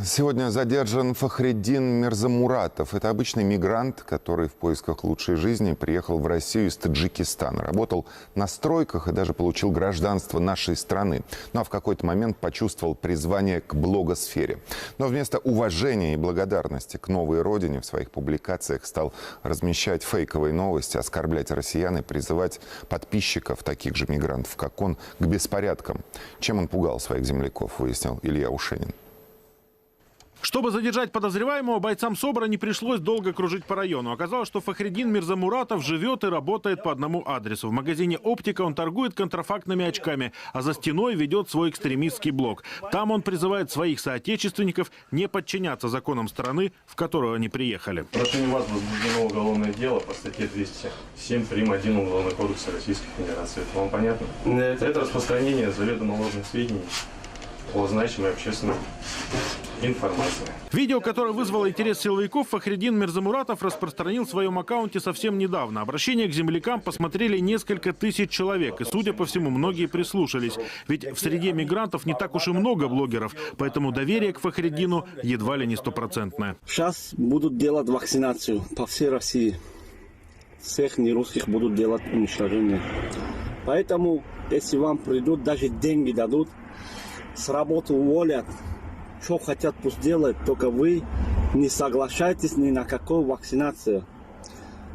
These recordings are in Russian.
Сегодня задержан Фахриддин Мирзамуратов. Это обычный мигрант, который в поисках лучшей жизни приехал в Россию из Таджикистана. Работал на стройках и даже получил гражданство нашей страны. Ну а в какой-то момент почувствовал призвание к блогосфере. Но вместо уважения и благодарности к новой родине в своих публикациях стал размещать фейковые новости, оскорблять россиян и призывать подписчиков, таких же мигрантов, как он, к беспорядкам. Чем он пугал своих земляков, выяснил Илья Ушенин. Чтобы задержать подозреваемого, бойцам СОБРа не пришлось долго кружить по району. Оказалось, что Фахриддин Мирзамуратов живет и работает по одному адресу. В магазине «Оптика» он торгует контрафактными очками, а за стеной ведет свой экстремистский блог. Там он призывает своих соотечественников не подчиняться законам страны, в которую они приехали. Против вас возбуждено уголовное дело по статье 207 прим. 1 Уголовного кодекса Российской Федерации. Это вам понятно? Нет. Это распространение заведомо ложных сведений о значимой общественной информации. Видео, которое вызвало интерес силовиков, Фахриддин Мирзамуратов распространил в своем аккаунте совсем недавно. Обращение к землякам посмотрели несколько тысяч человек. И, судя по всему, многие прислушались. Ведь в среде мигрантов не так уж и много блогеров. Поэтому доверие к Фахриддину едва ли не стопроцентное. Сейчас будут делать вакцинацию по всей России. Всех нерусских будут делать уничтожение. Поэтому, если вам придут, даже деньги дадут, с работы уволят, что хотят, пусть делают, только вы не соглашайтесь ни на какую вакцинацию.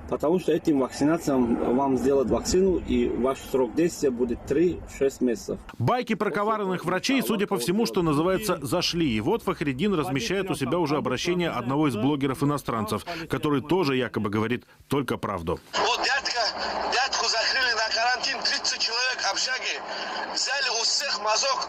Потому что этим вакцинациям вам сделают вакцину, и ваш срок действия будет 3-6 месяцев. Байки про коварных врачей, судя по всему, что называется, зашли. И вот Фахриддин размещает у себя уже обращение одного из блогеров-иностранцев, который тоже якобы говорит только правду. Вот дядьку закрыли на карантин, 30 человек в общаге. Взяли у всех мазок.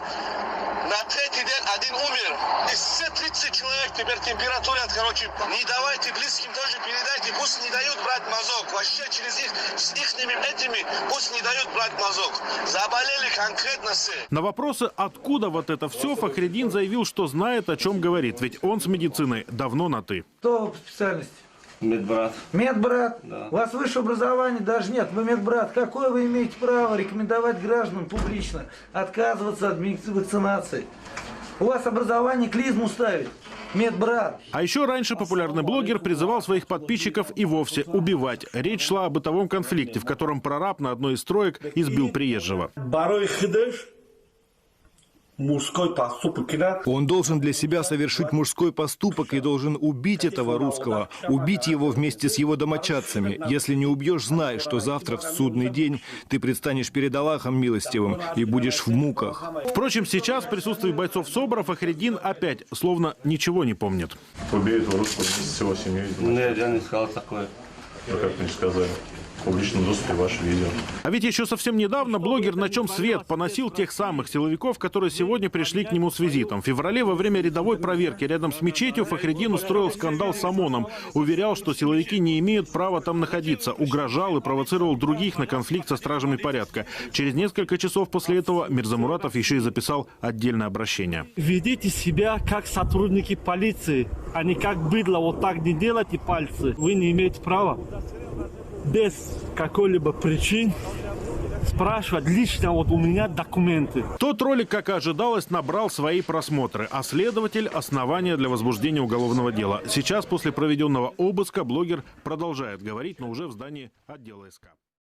На третий день один умер. И все 30 человек теперь температурят, короче. Не давайте близким тоже передайте, пусть не дают брать мазок. Вообще через их, с ихними этими, пусть не дают брать мазок. Заболели конкретно все. На вопросы, откуда вот это все, Фахриддин заявил, что знает, о чем говорит. Ведь он с медициной давно на «ты». Кто по специальности? Медбрат. Медбрат? Да. У вас высшего образования даже нет. Вы медбрат. Какое вы имеете право рекомендовать гражданам публично отказываться от вакцинации? У вас образование клизму ставить. Медбрат. А еще раньше популярный блогер призывал своих подписчиков и вовсе убивать. Речь шла о бытовом конфликте, в котором прораб на одной из строек избил приезжего. Мужской поступок. Он должен для себя совершить мужской поступок и должен убить этого русского, убить его вместе с его домочадцами. Если не убьешь, знай, что завтра в судный день ты предстанешь перед Аллахом милостивым и будешь в муках. Впрочем, сейчас в присутствии бойцов СОБРа Фахриддин опять словно ничего не помнит. Убей этого русского вместе с его семьей. Нет, я не сказал такое. Вы как-то не сказали. В публичном доступе ваше видео. А ведь еще совсем недавно блогер «На чем свет» поносил тех самых силовиков, которые сегодня пришли к нему с визитом. В феврале во время рядовой проверки рядом с мечетью Фахриддин устроил скандал с ОМОНом. Уверял, что силовики не имеют права там находиться. Угрожал и провоцировал других на конфликт со стражами порядка. Через несколько часов после этого Мирзамуратов еще и записал отдельное обращение. Ведите себя как сотрудники полиции, а не как быдло. Вот так не делайте пальцы. Вы не имеете права без какой-либо причин спрашивать лично вот у меня документы. Тот ролик, как и ожидалось, набрал свои просмотры, а следователь – основания для возбуждения уголовного дела. Сейчас, после проведенного обыска, блогер продолжает говорить, но уже в здании отдела СК.